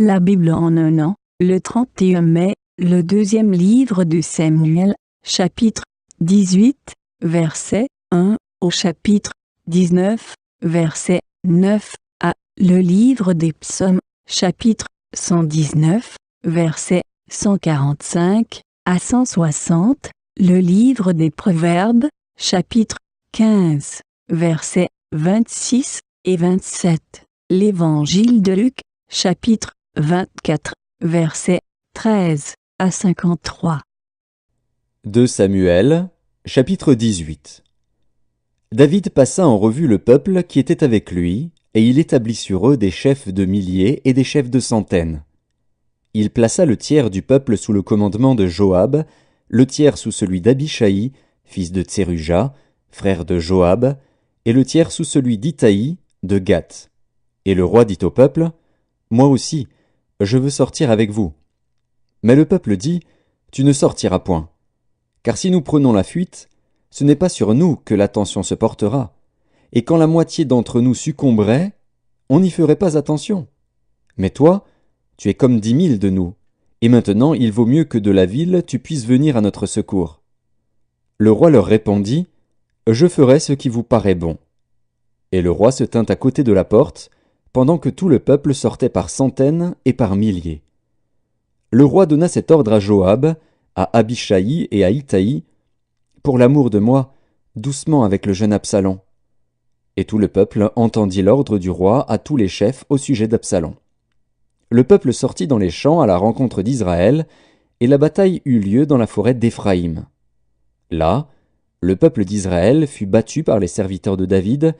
La Bible en un an, le 31 mai, le deuxième livre de Samuel, chapitre 18, verset 1 au chapitre 19, verset 9 à le livre des psaumes, chapitre 119, verset 145 à 160, le livre des proverbes, chapitre 15, versets 26 et 27, l'évangile de Luc, chapitre 24, versets 13 à 53. 2 Samuel, chapitre 18. David passa en revue le peuple qui était avec lui, et il établit sur eux des chefs de milliers et des chefs de centaines. Il plaça le tiers du peuple sous le commandement de Joab, le tiers sous celui d'Abishaï, fils de Tseruja, frère de Joab, et le tiers sous celui d'Itaï, de Gath. Et le roi dit au peuple, « Moi aussi, je veux sortir avec vous. » Mais le peuple dit, « Tu ne sortiras point. Car si nous prenons la fuite, ce n'est pas sur nous que l'attention se portera. Et quand la moitié d'entre nous succomberait, on n'y ferait pas attention. Mais toi, tu es comme 10 000 de nous, et maintenant il vaut mieux que de la ville tu puisses venir à notre secours. » Le roi leur répondit, « Je ferai ce qui vous paraît bon. » Et le roi se tint à côté de la porte, pendant que tout le peuple sortait par centaines et par milliers. Le roi donna cet ordre à Joab, à Abishaï et à Itaï, « Pour l'amour de moi, doucement avec le jeune Absalom. » Et tout le peuple entendit l'ordre du roi à tous les chefs au sujet d'Absalom. Le peuple sortit dans les champs à la rencontre d'Israël, et la bataille eut lieu dans la forêt d'Éphraïm. Là, le peuple d'Israël fut battu par les serviteurs de David,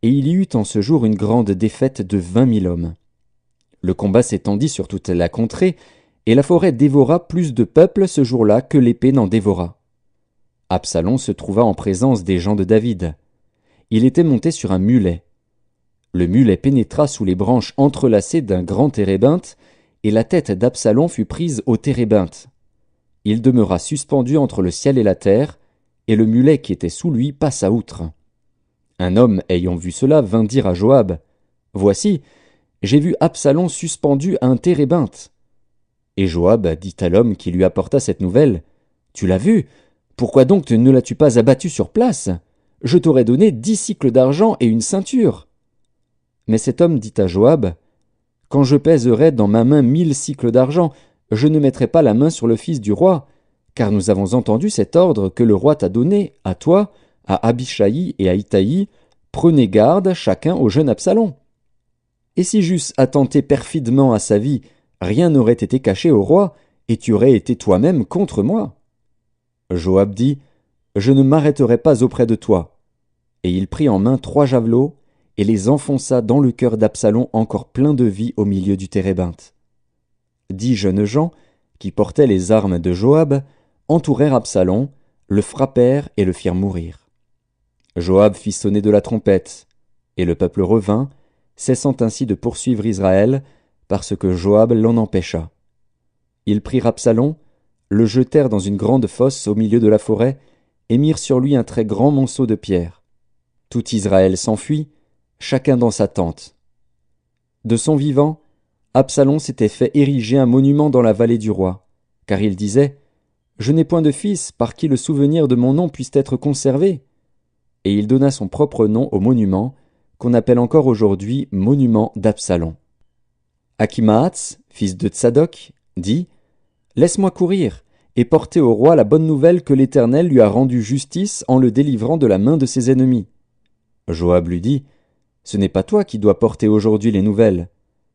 et il y eut en ce jour une grande défaite de 20 000 hommes. Le combat s'étendit sur toute la contrée, et la forêt dévora plus de peuple ce jour-là que l'épée n'en dévora. Absalom se trouva en présence des gens de David. Il était monté sur un mulet. Le mulet pénétra sous les branches entrelacées d'un grand térébinthe, et la tête d'Absalom fut prise au térébinthe. Il demeura suspendu entre le ciel et la terre, et le mulet qui était sous lui passa outre. Un homme ayant vu cela vint dire à Joab, « Voici, j'ai vu Absalom suspendu à un térébinthe. » Et Joab dit à l'homme qui lui apporta cette nouvelle, « Tu l'as vu? Pourquoi donc ne l'as-tu pas abattu sur place? Je t'aurais donné 10 cycles d'argent et une ceinture. » Mais cet homme dit à Joab, « Quand je pèserai dans ma main 1000 cycles d'argent, je ne mettrai pas la main sur le fils du roi, car nous avons entendu cet ordre que le roi t'a donné, à toi, à Abishaï et à Itaï, prenez garde chacun au jeune Absalom. Et si j'eusse attenté perfidement à sa vie, rien n'aurait été caché au roi, et tu aurais été toi-même contre moi. » Joab dit, « Je ne m'arrêterai pas auprès de toi. » Et il prit en main 3 javelots, et les enfonça dans le cœur d'Absalom encore plein de vie au milieu du térébinthe. 10 jeunes gens, qui portaient les armes de Joab, entourèrent Absalom, le frappèrent et le firent mourir. Joab fit sonner de la trompette, et le peuple revint, cessant ainsi de poursuivre Israël, parce que Joab l'en empêcha. Ils prirent Absalom, le jetèrent dans une grande fosse au milieu de la forêt, et mirent sur lui un très grand monceau de pierres. Tout Israël s'enfuit, chacun dans sa tente. De son vivant, Absalom s'était fait ériger un monument dans la vallée du roi, car il disait, « Je n'ai point de fils par qui le souvenir de mon nom puisse être conservé. » Et il donna son propre nom au monument, qu'on appelle encore aujourd'hui monument d'Absalom. Achimaatz, fils de Tsadok, dit, « Laisse-moi courir, et porter au roi la bonne nouvelle que l'Éternel lui a rendu justice en le délivrant de la main de ses ennemis. » Joab lui dit, « Ce n'est pas toi qui dois porter aujourd'hui les nouvelles.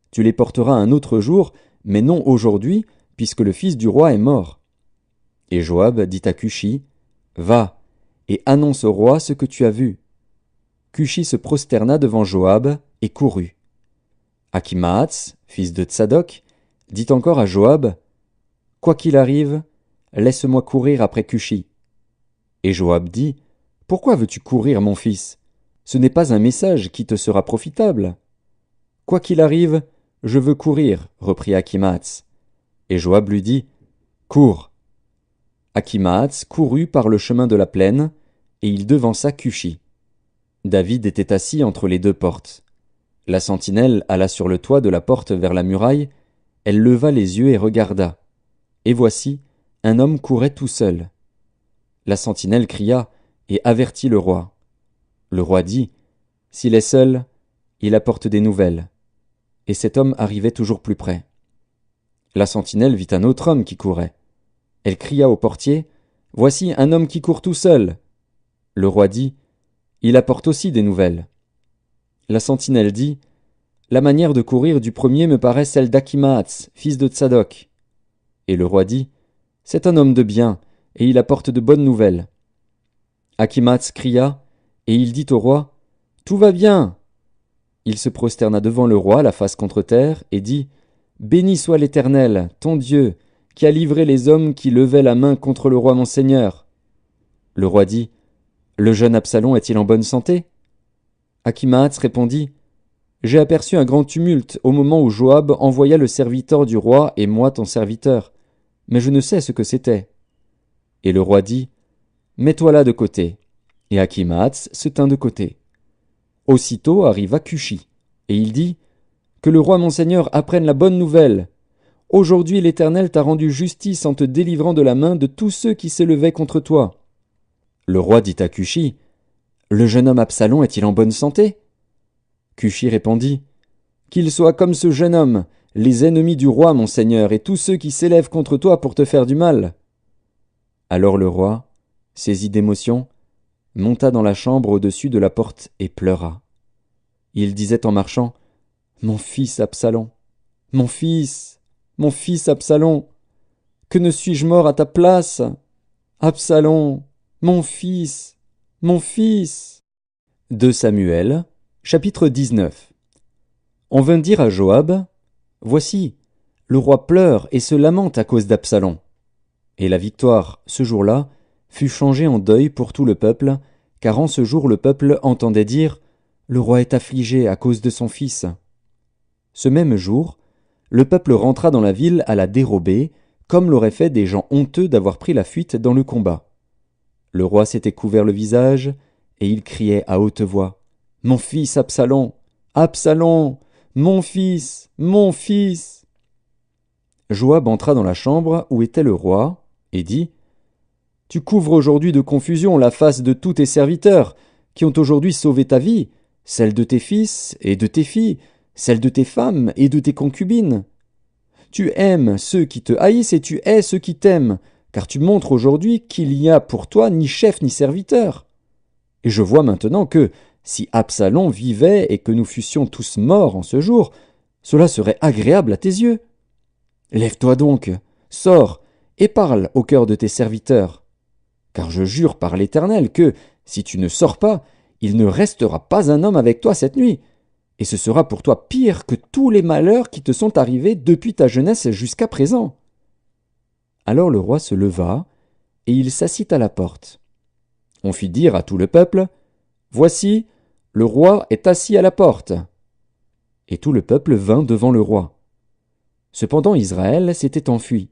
Tu les porteras un autre jour, mais non aujourd'hui, puisque le fils du roi est mort. » Et Joab dit à Cushi, « Va, et annonce au roi ce que tu as vu. » Cushi se prosterna devant Joab et courut. Achimaatz, fils de Tsadok, dit encore à Joab, « Quoi qu'il arrive, laisse-moi courir après Cushi. » Et Joab dit, « Pourquoi veux-tu courir, mon fils? Ce n'est pas un message qui te sera profitable. »« Quoi qu'il arrive, je veux courir, reprit Achimaatz. Et Joab lui dit, « Cours. » Achimaatz courut par le chemin de la plaine, et il devança Cushi. David était assis entre les 2 portes. La sentinelle alla sur le toit de la porte vers la muraille. elle leva les yeux et regarda. Et voici, un homme courait tout seul. La sentinelle cria et avertit le roi. Le roi dit, « S'il est seul, il apporte des nouvelles. » Et cet homme arrivait toujours plus près. La sentinelle vit un autre homme qui courait. Elle cria au portier, « Voici un homme qui court tout seul. » Le roi dit, « Il apporte aussi des nouvelles. » La sentinelle dit, « La manière de courir du premier me paraît celle d'Achimaatz, fils de Tsadok. » Et le roi dit, « C'est un homme de bien, et il apporte de bonnes nouvelles. » Achimaatz cria, et il dit au roi, « Tout va bien. » Il se prosterna devant le roi, la face contre terre, et dit, « Béni soit l'Éternel, ton Dieu, qui a livré les hommes qui levaient la main contre le roi mon seigneur. » Le roi dit, « Le jeune Absalom est-il en bonne santé ?» Achimaatz répondit, « J'ai aperçu un grand tumulte au moment où Joab envoya le serviteur du roi et moi ton serviteur, mais je ne sais ce que c'était. » Et le roi dit, « Mets-toi là de côté. » Et Achimaatz se tint de côté. Aussitôt arriva Cushi, et il dit, « Que le roi mon seigneur apprenne la bonne nouvelle. Aujourd'hui l'Éternel t'a rendu justice en te délivrant de la main de tous ceux qui s'élevaient contre toi. » Le roi dit à Cushi, « Le jeune homme Absalom est-il en bonne santé ?» Cushi répondit, « Qu'il soit comme ce jeune homme, les ennemis du roi mon seigneur, et tous ceux qui s'élèvent contre toi pour te faire du mal. » Alors le roi, saisi d'émotion, monta dans la chambre au-dessus de la porte et pleura. Il disait en marchant, « Mon fils Absalom, mon fils Absalom, que ne suis-je mort à ta place? Absalom, mon fils, mon fils. » 2 Samuel, chapitre 19. On vint dire à Joab, « Voici, le roi pleure et se lamente à cause d'Absalom. » Et la victoire, ce jour-là, fut changée en deuil pour tout le peuple, car en ce jour le peuple entendait dire, « Le roi est affligé à cause de son fils. » Ce même jour, le peuple rentra dans la ville à la dérobée, comme l'auraient fait des gens honteux d'avoir pris la fuite dans le combat. Le roi s'était couvert le visage, et il criait à haute voix, « Mon fils Absalom, Absalom, mon fils, mon fils !» Joab entra dans la chambre où était le roi, et dit, « Tu couvres aujourd'hui de confusion la face de tous tes serviteurs, qui ont aujourd'hui sauvé ta vie, celle de tes fils et de tes filles, celle de tes femmes et de tes concubines. Tu aimes ceux qui te haïssent et tu hais ceux qui t'aiment, car tu montres aujourd'hui qu'il n'y a pour toi ni chef ni serviteur. Et je vois maintenant que, si Absalom vivait et que nous fussions tous morts en ce jour, cela serait agréable à tes yeux. Lève-toi donc, sors, et parle au cœur de tes serviteurs. Car je jure par l'Éternel que, si tu ne sors pas, il ne restera pas un homme avec toi cette nuit, et ce sera pour toi pire que tous les malheurs qui te sont arrivés depuis ta jeunesse jusqu'à présent. » Alors le roi se leva, et il s'assit à la porte. On fit dire à tout le peuple, « Voici, le roi est assis à la porte. » Et tout le peuple vint devant le roi. Cependant Israël s'était enfui,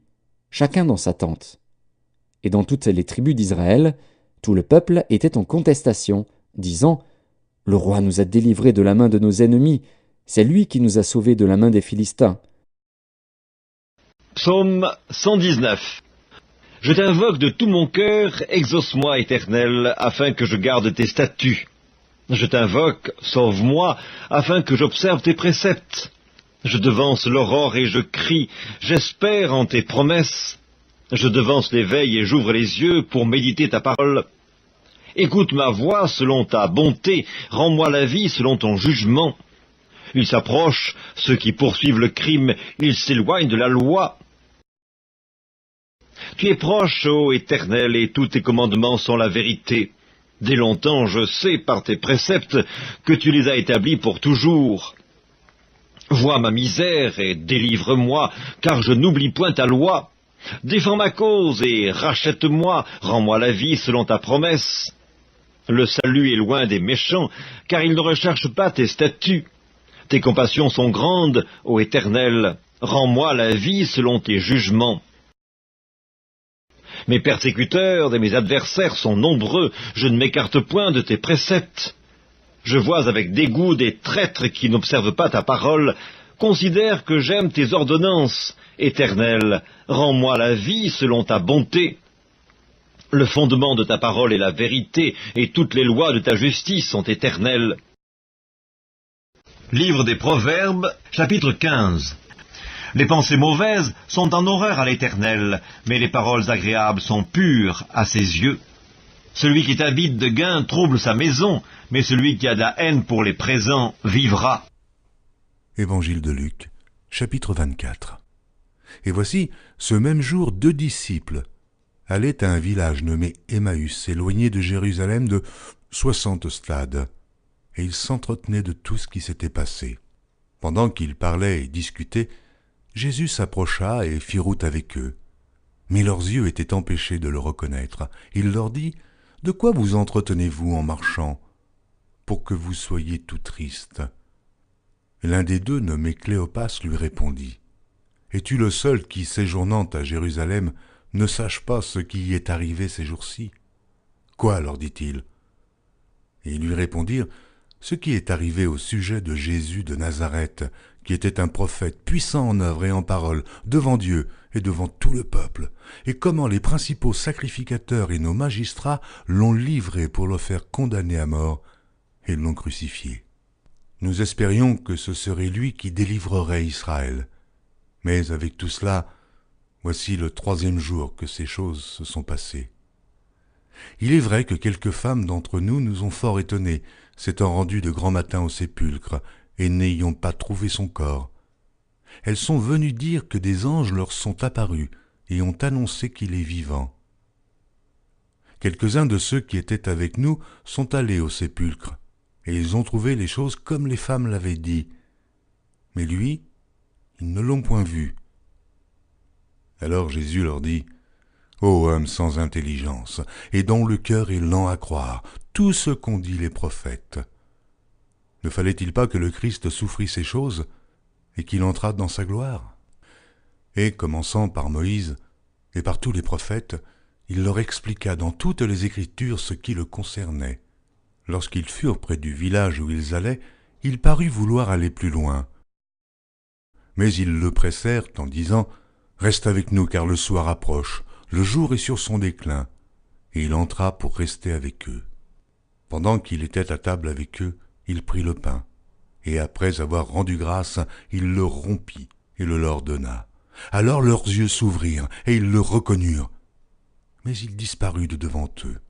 chacun dans sa tente. Et dans toutes les tribus d'Israël, tout le peuple était en contestation, disant, « Le roi nous a délivrés de la main de nos ennemis, c'est lui qui nous a sauvés de la main des Philistins. » Psaume 119. Je t'invoque de tout mon cœur, exauce-moi, Éternel, afin que je garde tes statuts. Je t'invoque, sauve-moi, afin que j'observe tes préceptes. Je devance l'aurore et je crie, j'espère en tes promesses. Je devance l'éveil et j'ouvre les yeux pour méditer ta parole. Écoute ma voix selon ta bonté, rends-moi la vie selon ton jugement. Ils s'approchent, ceux qui poursuivent le crime, ils s'éloignent de la loi. Tu es proche, ô Éternel, et tous tes commandements sont la vérité. Dès longtemps, je sais par tes préceptes que tu les as établis pour toujours. Vois ma misère et délivre-moi, car je n'oublie point ta loi. Défends ma cause et rachète-moi, rends-moi la vie selon ta promesse. Le salut est loin des méchants, car ils ne recherchent pas tes statuts. Tes compassions sont grandes, ô Éternel, rends-moi la vie selon tes jugements. Mes persécuteurs et mes adversaires sont nombreux, je ne m'écarte point de tes préceptes. Je vois avec dégoût des traîtres qui n'observent pas ta parole, Considère que j'aime tes ordonnances. Éternel, rends-moi la vie selon ta bonté. Le fondement de ta parole est la vérité, et toutes les lois de ta justice sont éternelles. Livre des Proverbes, chapitre 15. Les pensées mauvaises sont en horreur à l'Éternel, mais les paroles agréables sont pures à ses yeux. Celui qui est avide de gain trouble sa maison, mais celui qui a de la haine pour les présents vivra. Évangile de Luc, chapitre 24. Et voici, ce même jour, 2 disciples allaient à un village nommé Emmaüs, éloigné de Jérusalem de 60 stades, et ils s'entretenaient de tout ce qui s'était passé. Pendant qu'ils parlaient et discutaient, Jésus s'approcha et fit route avec eux. Mais leurs yeux étaient empêchés de le reconnaître. Il leur dit, « De quoi vous entretenez-vous en marchant, pour que vous soyez tout tristes ?» L'un des deux, nommé Cléopas, lui répondit, « Es-tu le seul qui, séjournant à Jérusalem, ne sache pas ce qui y est arrivé ces jours-ci ?»« Quoi ?» leur dit-il. Et ils lui répondirent, « Ce qui est arrivé au sujet de Jésus de Nazareth, qui était un prophète puissant en œuvre et en parole, devant Dieu et devant tout le peuple, et comment les principaux sacrificateurs et nos magistrats l'ont livré pour le faire condamner à mort et l'ont crucifié. Nous espérions que ce serait lui qui délivrerait Israël. Mais avec tout cela, voici le 3e jour que ces choses se sont passées. Il est vrai que quelques femmes d'entre nous nous ont fort étonnés, s'étant rendues de grand matin au sépulcre, et n'ayant pas trouvé son corps. Elles sont venues dire que des anges leur sont apparus et ont annoncé qu'il est vivant. Quelques-uns de ceux qui étaient avec nous sont allés au sépulcre, et ils ont trouvé les choses comme les femmes l'avaient dit. Mais lui, ils ne l'ont point vu. Alors Jésus leur dit, « Ô homme sans intelligence, et dont le cœur est lent à croire, tout ce qu'ont dit les prophètes. Ne fallait-il pas que le Christ souffrit ces choses, et qu'il entrât dans sa gloire ?» Et, commençant par Moïse et par tous les prophètes, il leur expliqua dans toutes les Écritures ce qui le concernait. Lorsqu'ils furent près du village où ils allaient, il parut vouloir aller plus loin. Mais ils le pressèrent en disant, « Reste avec nous, car le soir approche, le jour est sur son déclin. » Et il entra pour rester avec eux. Pendant qu'il était à table avec eux, il prit le pain, et après avoir rendu grâce, il le rompit et le leur donna. Alors leurs yeux s'ouvrirent, et ils le reconnurent. Mais il disparut de devant eux.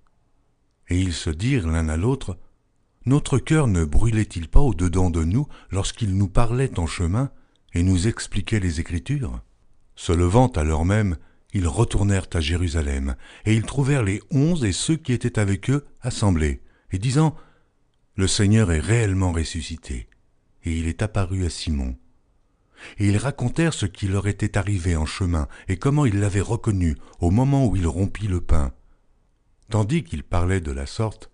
Et ils se dirent l'un à l'autre, « Notre cœur ne brûlait-il pas au-dedans de nous lorsqu'il nous parlait en chemin et nous expliquait les Écritures ?» Se levant à l'heure même, ils retournèrent à Jérusalem, et ils trouvèrent les 11 et ceux qui étaient avec eux assemblés, et disant, « Le Seigneur est réellement ressuscité, et il est apparu à Simon. » Et ils racontèrent ce qui leur était arrivé en chemin, et comment ils l'avaient reconnu au moment où il rompit le pain. Tandis qu'il parlait de la sorte,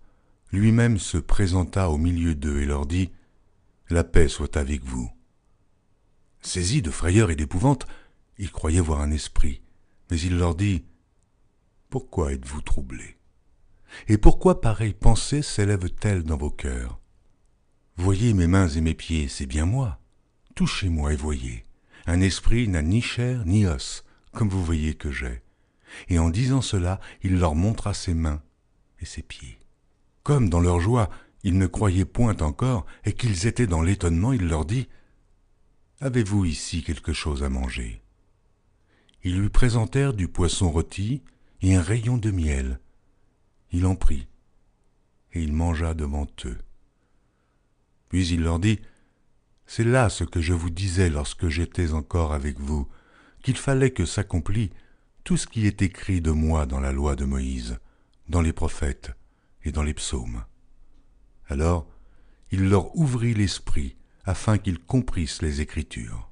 lui-même se présenta au milieu d'eux et leur dit, « La paix soit avec vous. » Saisis de frayeur et d'épouvante, ils croyaient voir un esprit, mais il leur dit, « Pourquoi êtes-vous troublés? Et pourquoi pareille pensée s'élève-t-elle dans vos cœurs? Voyez mes mains et mes pieds, c'est bien moi. Touchez-moi et voyez. Un esprit n'a ni chair ni os, comme vous voyez que j'ai. » Et en disant cela, il leur montra ses mains et ses pieds. Comme dans leur joie, ils ne croyaient point encore, et qu'ils étaient dans l'étonnement, il leur dit, « Avez-vous ici quelque chose à manger ?» Ils lui présentèrent du poisson rôti et un rayon de miel. Il en prit, et il mangea devant eux. Puis il leur dit, « C'est là ce que je vous disais lorsque j'étais encore avec vous, qu'il fallait que s'accomplît tout ce qui est écrit de moi dans la loi de Moïse, dans les prophètes et dans les psaumes. » Alors, il leur ouvrit l'esprit, afin qu'ils comprissent les Écritures.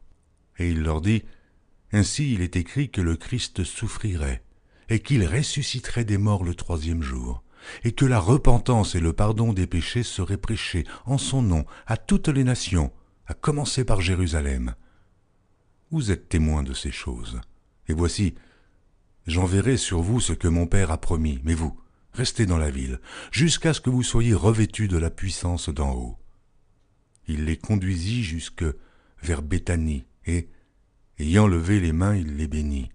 Et il leur dit, « Ainsi il est écrit que le Christ souffrirait, et qu'il ressusciterait des morts le 3e jour, et que la repentance et le pardon des péchés seraient prêchés en son nom à toutes les nations, à commencer par Jérusalem. Vous êtes témoins de ces choses, et voici, j'enverrai sur vous ce que mon Père a promis, mais vous, restez dans la ville, jusqu'à ce que vous soyez revêtus de la puissance d'en haut. » Il les conduisit jusque vers Béthanie, et, ayant levé les mains, il les bénit.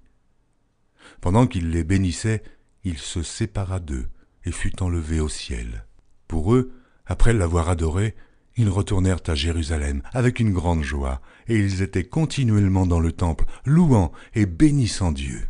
Pendant qu'il les bénissait, il se sépara d'eux et fut enlevé au ciel. Pour eux, après l'avoir adoré, ils retournèrent à Jérusalem avec une grande joie, et ils étaient continuellement dans le temple, louant et bénissant Dieu.